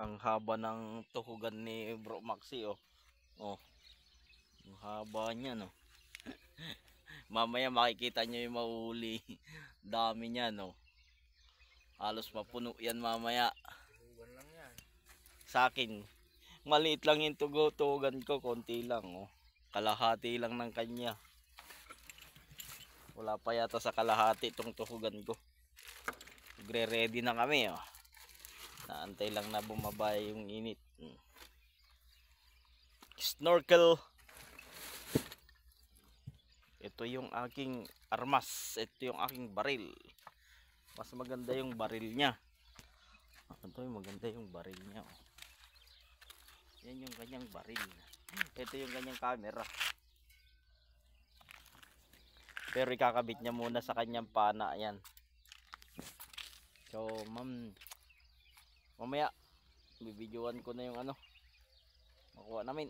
Ang haba ng tuhugan ni Bro Maxi, oh. Oh, ang haba niya, no. Mamaya makikita nyo yung mahuli. Dami niya, no. Halos mapuno yan mamaya. Tuhugan lang yan. Sa akin, maliit lang yung tuhugan ko, konti lang, oh. Kalahati lang ng kanya. Wala pa yata sa kalahati itong tuhugan ko. Nagre-ready na kami, oh. Naantay lang na bumaba yung init. Snorkel. Ito yung aking armas. Ito yung aking baril. Mas maganda yung baril niya. Ito yung maganda yung baril niya, oh. Yan yung kanyang baril. Ito yung kanyang camera. Pero ikakabit niya muna sa kanyang pana. Yan. So, mamaya bibidyoan ko na yung ano makuha namin.